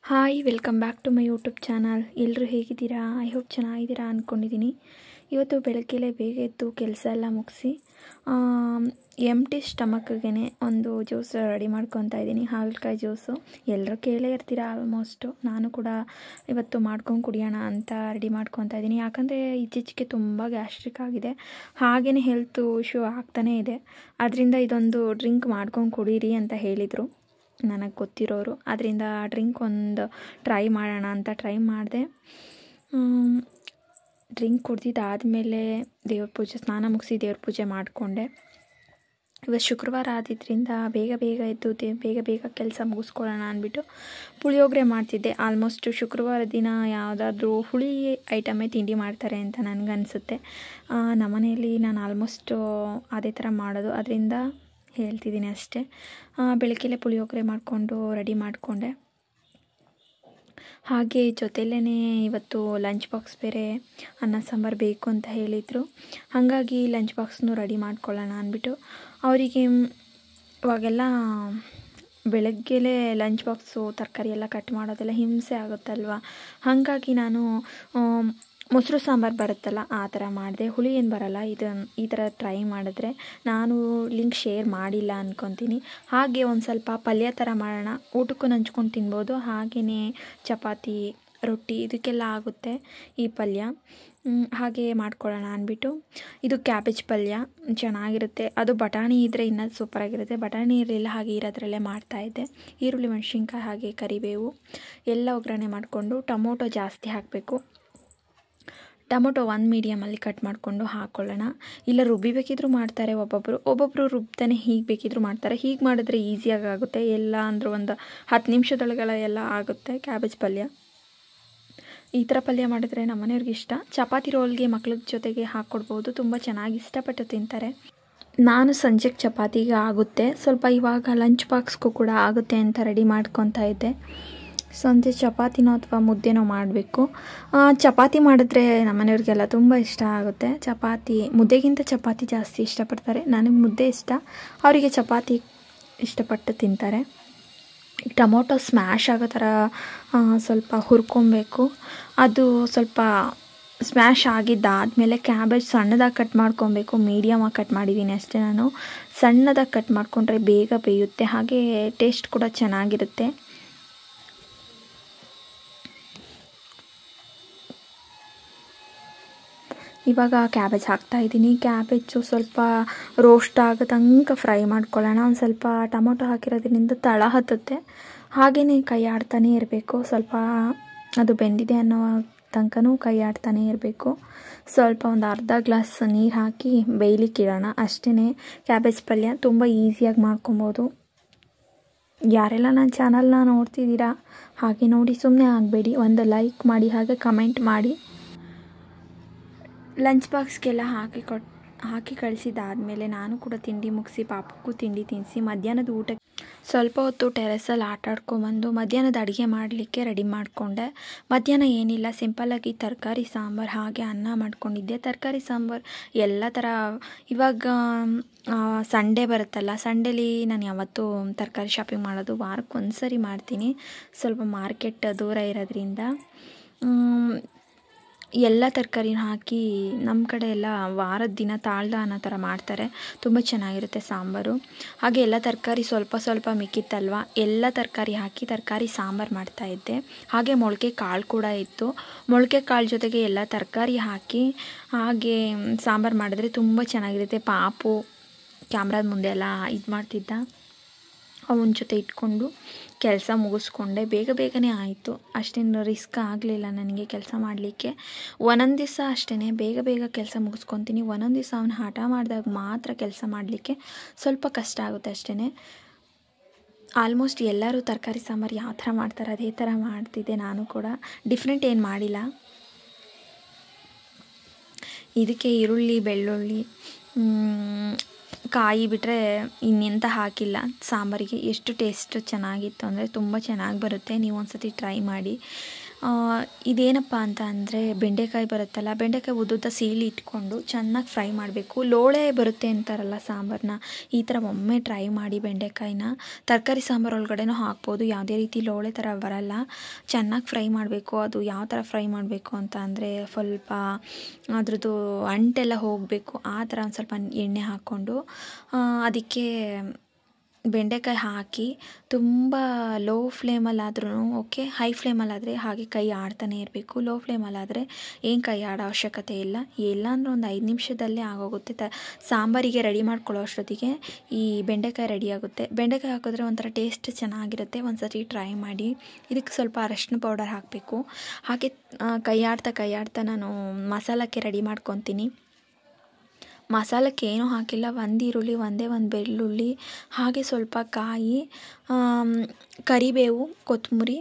Hi welcome back to my YouTube channel. ಎಲ್ಲರೂ ಹೇಗಿದ್ದೀರಾ? I hope ಚೆನ್ನಾಗಿದ್ದೀರಾ ಅಂದ್ಕೊಂಡಿದ್ದೀನಿ. ಇವತ್ತು ಬೆಳಗ್ಗೆಲೇ ಬೇಗ ಎದ್ದು ಕೆಲಸ ಎಲ್ಲ ಮುಗಿಸಿ ಎಂಟಿ ಸ್ಟಮಕ್ಗೆ ಒಂದು ಜ್ಯೂಸ್ ರೆಡಿ ಮಾಡ್ಕೊತಾ ಇದ್ದೀನಿ. ಹಾಗಲಕಾಯಿ ಜ್ಯೂಸು ಎಲ್ಲರೂ ಕೇಳೇ ಇರ್ತೀರ ಆಲ್ಮೋಸ್ಟು. ನಾನು ಕೂಡ ಇವತ್ತು ಮಾಡ್ಕೊಂಡು ಕುಡಿಯೋಣ ಅಂತ ರೆಡಿ ಮಾಡ್ಕೊತಾ ಇದ್ದೀನಿ. ಯಾಕಂದರೆ ಇತ್ತೀಚೆಗೆ ತುಂಬ ಗ್ಯಾಸ್ಟ್ರಿಕ್ ಆಗಿದೆ, ಹಾಗೆಯೇ ಹೆಲ್ತ್ ಇಶ್ಯೂ ಆಗ್ತಾನೇ ಇದೆ. ಅದರಿಂದ ಇದೊಂದು ಡ್ರಿಂಕ್ ಮಾಡ್ಕೊಂಡು ಕುಡೀರಿ ಅಂತ ಹೇಳಿದರು ನನಗೆ ಗೊತ್ತಿರೋರು. ಅದರಿಂದ ಡ್ರಿಂಕ್ ಒಂದು ಟ್ರೈ ಮಾಡೋಣ ಅಂತ ಟ್ರೈ ಮಾಡಿದೆ. ಡ್ರಿಂಕ್ ಕುಡ್ದಿದ್ದಾದಮೇಲೆ ದೇವ್ರ ಪೂಜೆ, ಸ್ನಾನ ಮುಗಿಸಿ ದೇವ್ರ ಪೂಜೆ ಮಾಡಿಕೊಂಡೆ. ಇವತ್ತು ಶುಕ್ರವಾರ ಆದಿದ್ದರಿಂದ ಬೇಗ ಎದ್ದು ಬೇಗ ಕೆಲಸ ಮುಗಿಸ್ಕೊಳ್ಳೋಣ ಅಂದ್ಬಿಟ್ಟು ಪುಳಿಯೋಗರೆ ಮಾಡ್ತಿದ್ದೆ. ಆಲ್ಮೋಸ್ಟ್ ಶುಕ್ರವಾರ ದಿನ ಯಾವುದಾದ್ರೂ ಹುಳಿ ಐಟಮೇ ತಿಂಡಿ ಮಾಡ್ತಾರೆ ಅಂತ ನನಗನ್ಸುತ್ತೆ. ನಮ್ಮನೆಯಲ್ಲಿ ನಾನು ಆಲ್ಮೋಸ್ಟ್ ಅದೇ ಥರ ಮಾಡೋದು, ಅದರಿಂದ ಹೇಳ್ತಿದ್ದೀನಿ ಅಷ್ಟೇ. ಬೆಳಗ್ಗೆಲೇ ಪುಳಿಯೋಗರೆ ಮಾಡಿಕೊಂಡು ರೆಡಿ ಮಾಡಿಕೊಂಡೆ. ಹಾಗೆ ಜೊತೆಲೇ ಇವತ್ತು ಲಂಚ್ ಬಾಕ್ಸ್ ಬೇರೆ ಅನ್ನ ಸಾಂಬಾರು ಬೇಕು ಅಂತ ಹೇಳಿದರು. ಹಾಗಾಗಿ ಲಂಚ್ ಬಾಕ್ಸ್ನೂ ರೆಡಿ ಮಾಡ್ಕೊಳ್ಳೋಣ ಅಂದ್ಬಿಟ್ಟು ಅವರಿಗೆ ಇವಾಗೆಲ್ಲ ಬೆಳಗ್ಗೆಲೇ ಲಂಚ್ ಬಾಕ್ಸು ತರಕಾರಿ ಎಲ್ಲ ಕಟ್ ಮಾಡೋದೆಲ್ಲ ಹಿಂಸೆ ಆಗುತ್ತಲ್ವ. ಹಾಗಾಗಿ ನಾನು ಮೊಸರು ಸಾಂಬಾರು ಬರುತ್ತಲ್ಲ ಆ ಥರ ಮಾಡಿದೆ. ಹುಳಿ ಏನು ಬರಲ್ಲ, ಈ ಥರ ಟ್ರೈ ಮಾಡಿದ್ರೆ ನಾನು ಲಿಂಕ್ ಶೇರ್ ಮಾಡಿಲ್ಲ ಅಂದ್ಕೊತೀನಿ. ಹಾಗೆ ಒಂದು ಸ್ವಲ್ಪ ಪಲ್ಯ ಥರ ಮಾಡೋಣ, ಊಟಕ್ಕೂ ನಂಚ್ಕೊಂಡು ತಿನ್ಬೋದು. ಹಾಗೆಯೇ ಚಪಾತಿ, ರೊಟ್ಟಿ ಇದಕ್ಕೆಲ್ಲ ಆಗುತ್ತೆ ಈ ಪಲ್ಯ. ಹಾಗೆ ಮಾಡ್ಕೊಳ್ಳೋಣ ಅಂದ್ಬಿಟ್ಟು ಇದು ಕ್ಯಾಬೇಜ್ ಪಲ್ಯ ಚೆನ್ನಾಗಿರುತ್ತೆ. ಅದು ಬಟಾಣಿ ಇದ್ದರೆ ಇನ್ನೂ ಸೂಪರಾಗಿರುತ್ತೆ. ಬಟಾಣಿ ಇರಲಿಲ್ಲ, ಹಾಗೆ ಇರೋದ್ರಲ್ಲೇ ಮಾಡ್ತಾಯಿದ್ದೆ. ಈರುಳ್ಳಿ, ಮೆಣಸಿನ್ಕಾಯಿ ಹಾಗೆ ಕರಿಬೇವು ಎಲ್ಲ ಒಗ್ಗರಣೆ ಮಾಡಿಕೊಂಡು ಟೊಮೊಟೊ ಜಾಸ್ತಿ ಹಾಕಬೇಕು. ಟೊಮೊಟೊ ಒಂದು ಮೀಡಿಯಮಲ್ಲಿ ಕಟ್ ಮಾಡಿಕೊಂಡು ಹಾಕ್ಕೊಳ್ಳೋಣ. ಇಲ್ಲ ರುಬ್ಬಿಬೇಕಿದ್ರೂ ಮಾಡ್ತಾರೆ ಒಬ್ಬೊಬ್ಬರು ರುಬ್ತಾನೆ ಹೀಗೆ ಬೇಕಿದ್ರೂ ಮಾಡ್ತಾರೆ. ಹೀಗೆ ಮಾಡಿದ್ರೆ ಈಸಿಯಾಗಿ ಆಗುತ್ತೆ. ಎಲ್ಲ ಅಂದರೂ ಒಂದು 10 ನಿಮಿಷದೊಳಗೆಲ್ಲ ಎಲ್ಲ ಆಗುತ್ತೆ ಕ್ಯಾಬೇಜ್ ಪಲ್ಯ. ಈ ಥರ ಪಲ್ಯ ಮಾಡಿದ್ರೆ ನಮ್ಮ ಮನೆಯವ್ರಿಗೆ ಇಷ್ಟ. ಚಪಾತಿ ರೋಲ್ಗೆ ಮಕ್ಳ ಜೊತೆಗೆ ಹಾಕ್ಕೊಡ್ಬೋದು, ತುಂಬ ಚೆನ್ನಾಗಿ ಇಷ್ಟಪಟ್ಟು ತಿಂತಾರೆ. ನಾನು ಸಂಜೆಗೆ ಚಪಾತಿಗೆ ಆಗುತ್ತೆ, ಸ್ವಲ್ಪ ಇವಾಗ ಲಂಚ್ ಬಾಕ್ಸ್ಗೂ ಕೂಡ ಆಗುತ್ತೆ ಅಂತ ರೆಡಿ ಮಾಡ್ಕೊತಾ ಇದ್ದೆ. ಸಂಜೆ ಚಪಾತಿನೋ ಅಥವಾ ಮುದ್ದೆನೋ ಮಾಡಬೇಕು. ಚಪಾತಿ ಮಾಡಿದ್ರೆ ನಮ್ಮನೆಯವ್ರಿಗೆಲ್ಲ ತುಂಬ ಇಷ್ಟ ಆಗುತ್ತೆ. ಮುದ್ದೆಗಿಂತ ಚಪಾತಿ ಜಾಸ್ತಿ ಇಷ್ಟಪಡ್ತಾರೆ. ನನಗೆ ಮುದ್ದೆ ಇಷ್ಟ, ಅವರಿಗೆ ಚಪಾತಿ ಇಷ್ಟಪಟ್ಟು ತಿಂತಾರೆ. ಟೊಮೊಟೊ ಸ್ಮ್ಯಾಶ್ ಆಗೋ ಥರ ಸ್ವಲ್ಪ ಹುರ್ಕೊಬೇಕು. ಅದು ಸ್ವಲ್ಪ ಸ್ಮ್ಯಾಶ್ ಆಗಿದ್ದಾದಮೇಲೆ ಕ್ಯಾಬೇಜ್ ಸಣ್ಣದಾಗಿ ಕಟ್ ಮಾಡ್ಕೊಬೇಕು. ಮೀಡಿಯಮಾಗಿ ಕಟ್ ಮಾಡಿದ್ದೀನಿ ಅಷ್ಟೇ ನಾನು. ಸಣ್ಣದಾಗಿ ಕಟ್ ಮಾಡಿಕೊಂಡ್ರೆ ಬೇಗ ಬೇಯುತ್ತೆ, ಹಾಗೆ ಟೇಸ್ಟ್ ಕೂಡ ಚೆನ್ನಾಗಿರುತ್ತೆ. ಇವಾಗ ಕ್ಯಾಬೇಜ್ ಹಾಕ್ತಾಯಿದ್ದೀನಿ. ಕ್ಯಾಬೇಜು ಸ್ವಲ್ಪ ರೋಸ್ಟ್ ಆಗೋ ತನಕ ಫ್ರೈ ಮಾಡ್ಕೊಳ್ಳೋಣ. ಒಂದು ಸ್ವಲ್ಪ ಟೊಮೊಟೊ ಹಾಕಿರೋದ್ರಿಂದ ತಳ ಹತ್ತುತ್ತೆ, ಹಾಗೆಯೇ ಕೈ ಆಡ್ತಾನೇ ಇರಬೇಕು. ಸ್ವಲ್ಪ ಅದು ಬೆಂದಿದೆ ಅನ್ನೋ ತನಕನೂ ಕೈ ಆಡ್ತಾನೇ ಇರಬೇಕು. ಸ್ವಲ್ಪ ಒಂದು ಅರ್ಧ ಗ್ಲಾಸ್ ನೀರು ಹಾಕಿ ಬೇಯಲಿಕ್ಕೆ ಇಡೋಣ ಅಷ್ಟೇ. ಕ್ಯಾಬೇಜ್ ಪಲ್ಯ ತುಂಬ ಈಸಿಯಾಗಿ ಮಾಡ್ಕೊಬೋದು. ಯಾರೆಲ್ಲ ನನ್ನ ಚಾನಲ್ನ ನೋಡ್ತಿದ್ದೀರಾ ಹಾಗೆ ನೋಡಿ ಸುಮ್ಮನೆ ಆಗಬೇಡಿ, ಒಂದು ಲೈಕ್ ಮಾಡಿ ಹಾಗೆ ಕಮೆಂಟ್ ಮಾಡಿ. ಲಂಚ್ ಬಾಕ್ಸ್ಗೆಲ್ಲ ಹಾಕಿ ಕಳಿಸಿದ್ದಾದಮೇಲೆ ನಾನು ಕೂಡ ತಿಂಡಿ ಮುಗಿಸಿ ಪಾಪಕ್ಕೂ ತಿಂಡಿ ತಿನ್ನಿಸಿ ಮಧ್ಯಾಹ್ನದ ಊಟಕ್ಕೆ ಸ್ವಲ್ಪ ಹೊತ್ತು ಟೆರೆಸಲ್ಲಿ ಆಟ ಆಡ್ಕೊಂಬಂದು ಮಧ್ಯಾಹ್ನದ ಅಡುಗೆ ಮಾಡಲಿಕ್ಕೆ ರೆಡಿ ಮಾಡಿಕೊಂಡೆ. ಮಧ್ಯಾಹ್ನ ಏನಿಲ್ಲ, ಸಿಂಪಲ್ಲಾಗಿ ತರಕಾರಿ ಸಾಂಬಾರು ಹಾಗೆ ಅನ್ನ ಮಾಡ್ಕೊಂಡಿದ್ದೆ. ತರಕಾರಿ ಸಾಂಬಾರು ಎಲ್ಲ ಥರ. ಇವಾಗ ಸಂಡೇ ಬರುತ್ತಲ್ಲ, ಸಂಡೇಲಿ ನಾನು ಯಾವತ್ತೂ ತರಕಾರಿ ಶಾಪಿಂಗ್ ಮಾಡೋದು ವಾರಕ್ಕೊಂದು ಸರಿ ಮಾಡ್ತೀನಿ. ಸ್ವಲ್ಪ ಮಾರ್ಕೆಟ್ ದೂರ ಇರೋದ್ರಿಂದ ಎಲ್ಲ ತರಕಾರಿನ ಹಾಕಿ ನಮ್ಮ ಕಡೆ ಎಲ್ಲ ವಾರದ ದಿನ ತಾಳ್ದ ಅನ್ನೋ ಥರ ಮಾಡ್ತಾರೆ. ತುಂಬ ಚೆನ್ನಾಗಿರುತ್ತೆ ಸಾಂಬಾರು. ಹಾಗೆ ಎಲ್ಲ ತರಕಾರಿ ಸ್ವಲ್ಪ ಮಿಕ್ಕಿತ್ತಲ್ವ, ಎಲ್ಲ ತರಕಾರಿ ಹಾಕಿ ತರಕಾರಿ ಸಾಂಬಾರು ಮಾಡ್ತಾಯಿದ್ದೆ. ಹಾಗೆ ಮೊಳಕೆ ಕಾಳು ಕೂಡ ಇತ್ತು. ಮೊಳಕೆ ಕಾಳು ಜೊತೆಗೆ ಎಲ್ಲ ತರಕಾರಿ ಹಾಕಿ ಹಾಗೆ ಸಾಂಬಾರು ಮಾಡಿದ್ರೆ ತುಂಬ ಚೆನ್ನಾಗಿರುತ್ತೆ. ಪಾಪು ಕ್ಯಾಮ್ರಾದ ಮುಂದೆ ಎಲ್ಲ ಇದು ಮಾಡ್ತಿದ್ದ, ಅವನ ಜೊತೆ ಇಟ್ಕೊಂಡು ಕೆಲಸ ಮುಗಿಸ್ಕೊಂಡೆ. ಬೇಗನೆ ಆಯಿತು, ಅಷ್ಟೇನು ರಿಸ್ಕ್ ಆಗಲಿಲ್ಲ ನನಗೆ ಕೆಲಸ ಮಾಡಲಿಕ್ಕೆ. ಒಂದೊಂದು ದಿವಸ ಅಷ್ಟೇ ಬೇಗ ಕೆಲಸ ಮುಗಿಸ್ಕೊತೀನಿ. ಒಂದೊಂದು ದಿವಸ ಅವನು ಹಠ ಮಾಡಿದಾಗ ಮಾತ್ರ ಕೆಲಸ ಮಾಡಲಿಕ್ಕೆ ಸ್ವಲ್ಪ ಕಷ್ಟ ಆಗುತ್ತೆ ಅಷ್ಟೇ. ಆಲ್ಮೋಸ್ಟ್ ಎಲ್ಲರೂ ತರಕಾರಿ ಸಾಂಬಾರು ಯಾವ ಥರ ಮಾಡ್ತಾರೆ ಅದೇ ಥರ ಮಾಡ್ತಿದ್ದೆ ನಾನು ಕೂಡ, ಡಿಫ್ರೆಂಟ್ ಏನು ಮಾಡಿಲ್ಲ. ಇದಕ್ಕೆ ಈರುಳ್ಳಿ, ಬೆಳ್ಳುಳ್ಳಿ, ಕಾಯಿ ಬಿಟ್ಟರೆ ಇನ್ನೆಂತ ಹಾಕಿಲ್ಲ ಸಾಂಬಾರಿಗೆ. ಎಷ್ಟು ಟೇಸ್ಟ್ ಚೆನ್ನಾಗಿತ್ತು ಅಂದರೆ ತುಂಬ ಚೆನ್ನಾಗಿ ಬರುತ್ತೆ. ನೀವು ಒಂದು ಸತಿ ಟ್ರೈ ಮಾಡಿ. ಇದೇನಪ್ಪ ಅಂತ ಅಂದರೆ ಬೆಂಡೆಕಾಯಿ ಬರುತ್ತಲ್ಲ, ಬೆಂಡೆಕಾಯಿ ಉದ್ದುದ್ದ ಸೀಳಿ ಇಟ್ಕೊಂಡು ಚೆನ್ನಾಗಿ ಫ್ರೈ ಮಾಡಬೇಕು. ಲೋಳೆ ಬರುತ್ತೆ ಅಂತಾರಲ್ಲ ಸಾಂಬಾರನ್ನ, ಈ ಥರ ಒಮ್ಮೆ ಟ್ರೈ ಮಾಡಿ ಬೆಂಡೆಕಾಯಿನ. ತರಕಾರಿ ಸಾಂಬಾರು ಒಳಗಡೆನೂ ಹಾಕ್ಬೋದು, ಯಾವುದೇ ರೀತಿ ಲೋಳೆ ಥರ ಬರಲ್ಲ. ಚೆನ್ನಾಗಿ ಫ್ರೈ ಮಾಡಬೇಕು. ಅದು ಯಾವ ಥರ ಫ್ರೈ ಮಾಡಬೇಕು ಅಂತ ಅಂದರೆ ಸ್ವಲ್ಪ ಅದ್ರದ್ದು ಅಂಟೆಲ್ಲ ಹೋಗಬೇಕು, ಆ ಥರ ಒಂದು ಸ್ವಲ್ಪ ಎಣ್ಣೆ ಹಾಕ್ಕೊಂಡು ಅದಕ್ಕೆ ಬೆಂಡೆಕಾಯಿ ಹಾಕಿ ತುಂಬ ಲೋ ಫ್ಲೇಮಲ್ಲಾದ್ರೂ ಓಕೆ, ಹೈ ಫ್ಲೇಮಲ್ಲಾದರೆ ಹಾಗೆ ಕೈ ಆಡ್ತಾನೆ ಇರಬೇಕು. ಲೋ ಫ್ಲೇಮಲ್ಲಾದರೆ ಏನು ಕೈ ಆಡೋ ಅವಶ್ಯಕತೆ ಇಲ್ಲ. ಅಂದರೆ ಒಂದು 5 ನಿಮಿಷದಲ್ಲೇ ಆಗೋಗುತ್ತೆ. ಸಾಂಬಾರಿಗೆ ರೆಡಿ ಮಾಡ್ಕೊಳ್ಳೋ ಅಷ್ಟೊತ್ತಿಗೆ ಈ ಬೆಂಡೆಕಾಯಿ ರೆಡಿ ಆಗುತ್ತೆ. ಬೆಂಡೆಕಾಯಿ ಹಾಕಿದ್ರೆ ಒಂಥರ ಟೇಸ್ಟ್ ಚೆನ್ನಾಗಿರುತ್ತೆ. ಒಂದು ಸತಿ ಟ್ರೈ ಮಾಡಿ. ಇದಕ್ಕೆ ಸ್ವಲ್ಪ ಅರಶಿನ ಪೌಡರ್ ಹಾಕಬೇಕು. ಹಾಗೆ ಕೈ ಆಡ್ತಾ ನಾನು ಮಸಾಲಕ್ಕೆ ರೆಡಿ ಮಾಡ್ಕೊತೀನಿ. ಮಸಾಲಕ್ಕೆ ಏನೂ ಹಾಕಿಲ್ಲ, ಒಂದು ಈರುಳ್ಳಿ, ಒಂದು ಬೆಳ್ಳುಳ್ಳಿ, ಹಾಗೆ ಸ್ವಲ್ಪ ಕಾಯಿ, ಕರಿಬೇವು, ಕೊತ್ತಂಬರಿ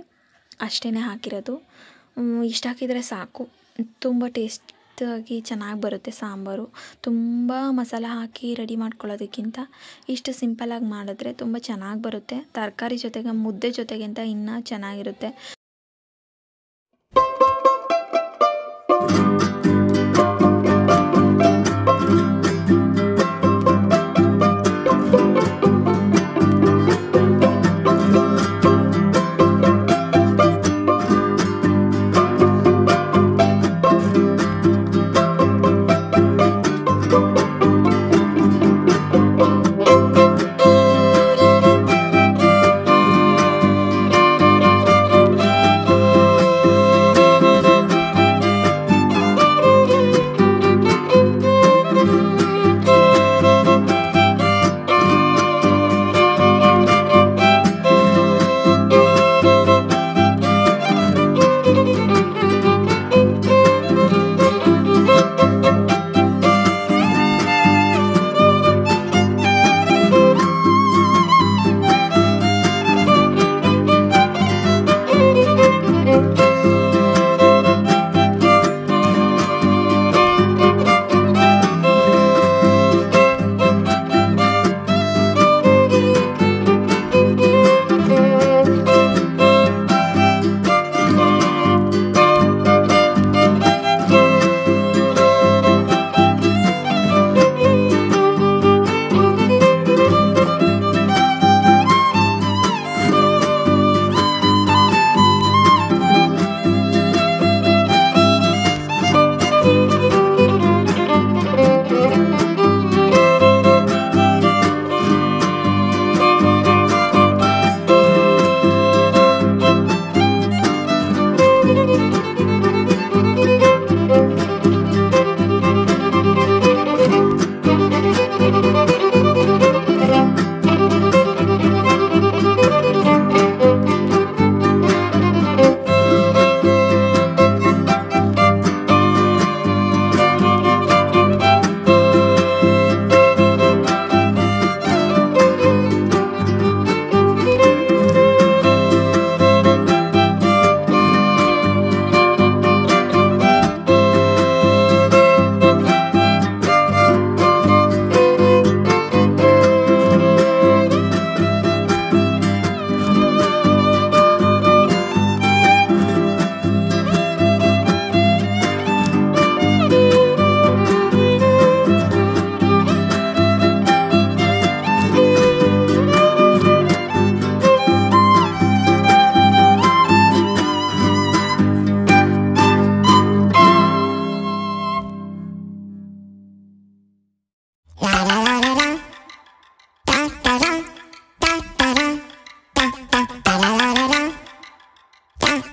ಅಷ್ಟೇ ಹಾಕಿರೋದು. ಇಷ್ಟು ಹಾಕಿದರೆ ಸಾಕು. ತುಂಬ ಟೇಸ್ಟಾಗಿ ಚೆನ್ನಾಗಿ ಬರುತ್ತೆ ಸಾಂಬಾರು. ತುಂಬ ಮಸಾಲ ಹಾಕಿ ರೆಡಿ ಮಾಡ್ಕೊಳ್ಳೋದಕ್ಕಿಂತ ಇಷ್ಟು ಸಿಂಪಲಾಗಿ ಮಾಡಿದ್ರೆ ತುಂಬ ಚೆನ್ನಾಗಿ ಬರುತ್ತೆ. ತರಕಾರಿ ಜೊತೆಗೆ, ಮುದ್ದೆ ಜೊತೆಗಿಂತ ಇನ್ನೂ ಚೆನ್ನಾಗಿರುತ್ತೆ.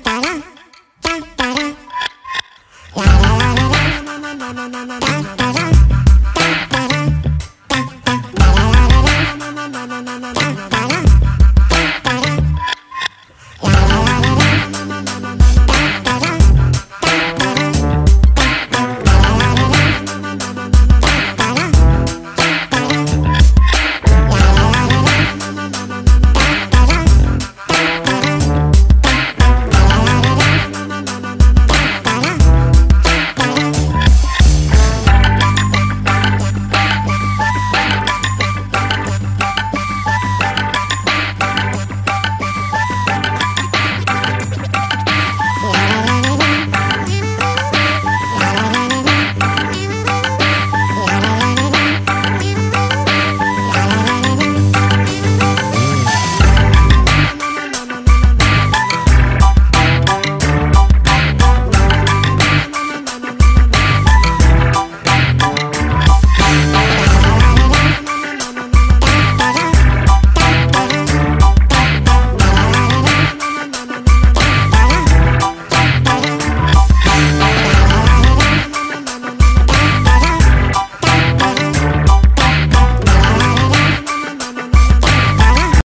Ta-da!